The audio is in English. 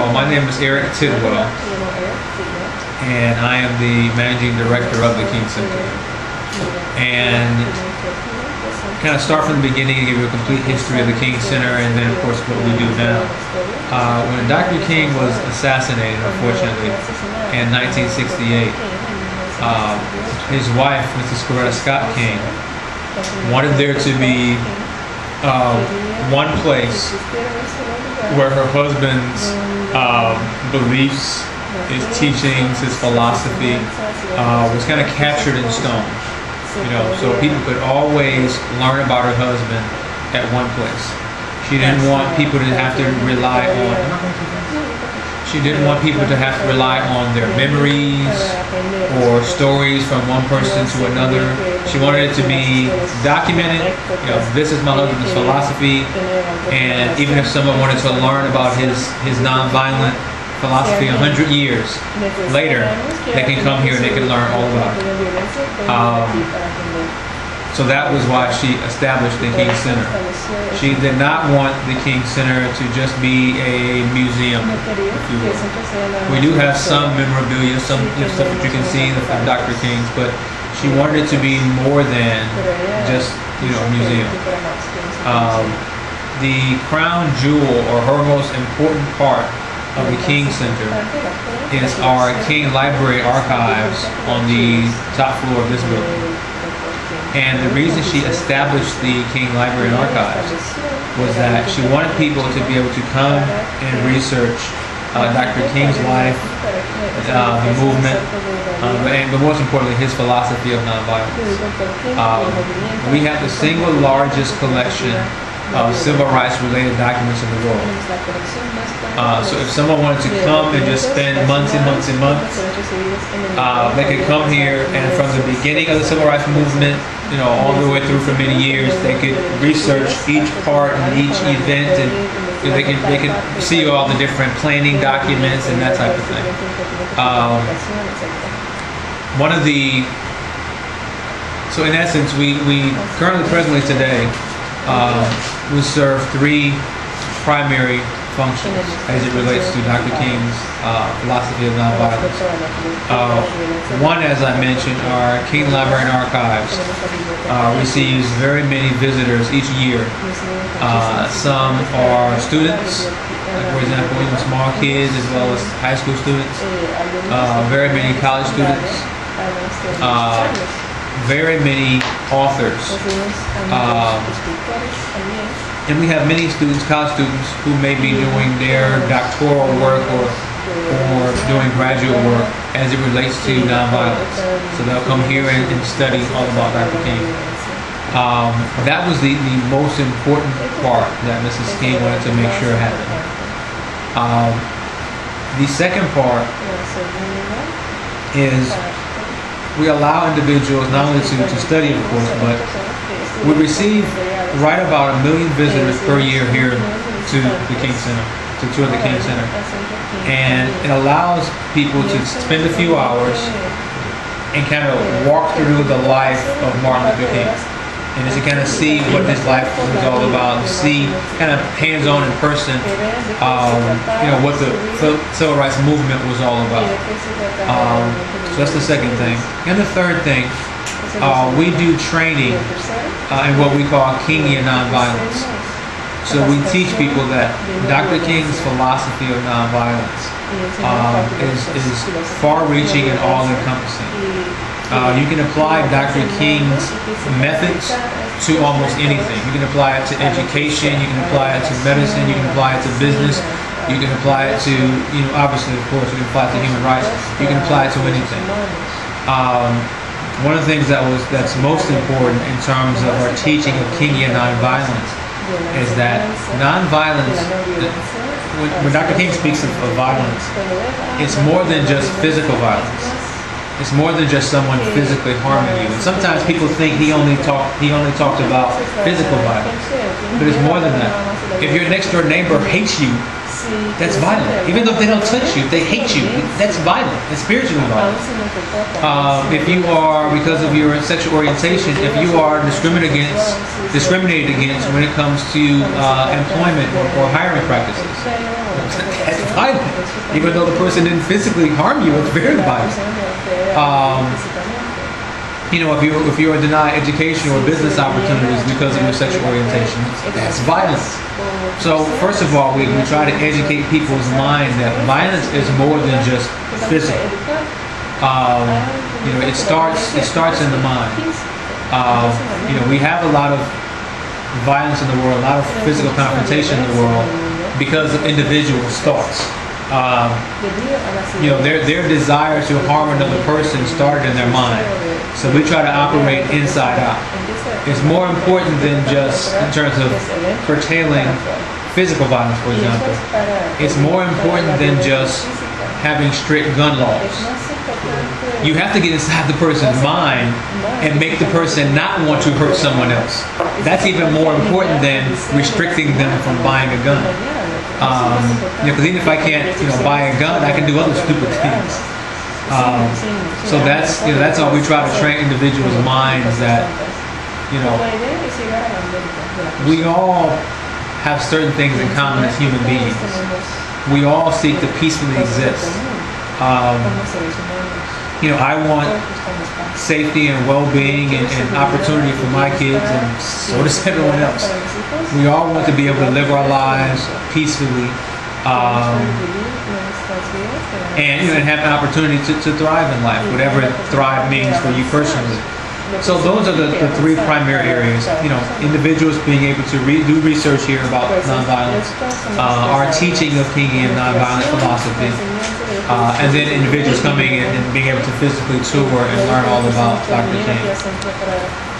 all, my name is Eric Tidwell, and I am the Managing Director of the King Center. And kind of start from the beginning and give you a complete history of the King Center, and then of course what we do now. When Dr. King was assassinated, unfortunately, in 1968, his wife, Mrs. Scott King, wanted there to be one place where her husband's beliefs, his teachings, his philosophy was kind of captured in stone. You know, so people could always learn about her husband at one place. She didn't want people to have to rely on. She didn't want people to have to rely on their memories or stories from one person to another. She wanted it to be documented. You know, this is my husband's philosophy, and even if someone wanted to learn about his nonviolent philosophy 100 years later, they can come here and they can learn all about it. So that was why she established the King Center. She did not want the King Center to just be a museum, if you will. We do have some memorabilia, some stuff that you can see from Dr. King's, but she wanted it to be more than just, you know, a museum. The crown jewel, or her most important part of the King Center, is our King Library archives on the top floor of this building. And the reason she established the King Library and Archives was that she wanted people to be able to come and research Dr. King's life, the movement, but most importantly, his philosophy of nonviolence. We have the single largest collection of civil rights related documents in the world. So if someone wanted to come and just spend months and months and months, they could come here, and from the beginning of the civil rights movement, you know, all the way through for many years, they could research each part and each event, and you know, they could see all the different planning documents and that type of thing. So in essence, we presently today, we serve three primary functions as it relates to Dr. King's philosophy of nonviolence. One, as I mentioned, our King Library and Archives receives very many visitors each year. Some are students, like for example, even small kids as well as high school students, very many college students, very many authors, and we have many students, college students, who may be doing their doctoral work or doing graduate work as it relates to nonviolence. So they'll come here and study all about Dr. King. That was the most important part that Mrs. King wanted to make sure happened. The second part is we allow individuals not only to study, of course, but we receive right about 1 million visitors per year here to the King Center, to tour the King Center. And it allows people to spend a few hours and kind of walk through the life of Martin Luther King. And just to kind of see what his life was all about, and see kind of hands-on in person, you know, what the civil rights movement was all about. So that's the second thing. And the third thing, we do training in what we call Kingian nonviolence. So we teach people that Dr. King's philosophy of nonviolence is far-reaching and all-encompassing. You can apply Dr. King's methods to almost anything. You can apply it to education, you can apply it to medicine, you can apply it to business, you can apply it to, you know, obviously, of course, you can apply it to human rights, you can apply it to anything. One of the things that's most important in terms of our teaching of Kingian nonviolence is that nonviolence, when Dr. King speaks of violence, it's more than just physical violence. It's more than just someone physically harming you. And sometimes people think he only talked about physical violence, but it's more than that. If your next door neighbor hates you, that's violent. Even though they don't touch you, they hate you. That's violent. It's spiritually violent. If you are, because of your sexual orientation, if you are discriminated against when it comes to employment or hiring practices, that's violent. Even though the person didn't physically harm you, it's very violent. You know, if you are denied education or business opportunities because of your sexual orientation, that's violence. So first of all, we try to educate people's mind that violence is more than just physical. You know, it starts in the mind. You know, we have a lot of violence in the world, a lot of physical confrontation in the world because of individuals' thoughts. You know, their desire to harm another person started in their mind. So we try to operate inside out. It's more important than just in terms of curtailing physical violence, for example. It's more important than just having strict gun laws. You have to get inside the person's mind and make the person not want to hurt someone else. That's even more important than restricting them from buying a gun. You know, because even if I can't, you know, buy a gun, I can do other stupid things. So that's, you know, that's how we try to train individuals' minds that, you know, we all have certain things in common as human beings. We all seek to peacefully exist. You know, I want safety and well-being and opportunity for my kids, and so does everyone else. We all want to be able to live our lives peacefully, and, you know, and have an opportunity to thrive in life, whatever thrive means for you personally. So those are the three primary areas. You know, individuals being able to do research here about nonviolence, our teaching of Kingian nonviolent philosophy, and then individuals coming in and being able to physically tour and learn all about Dr. King.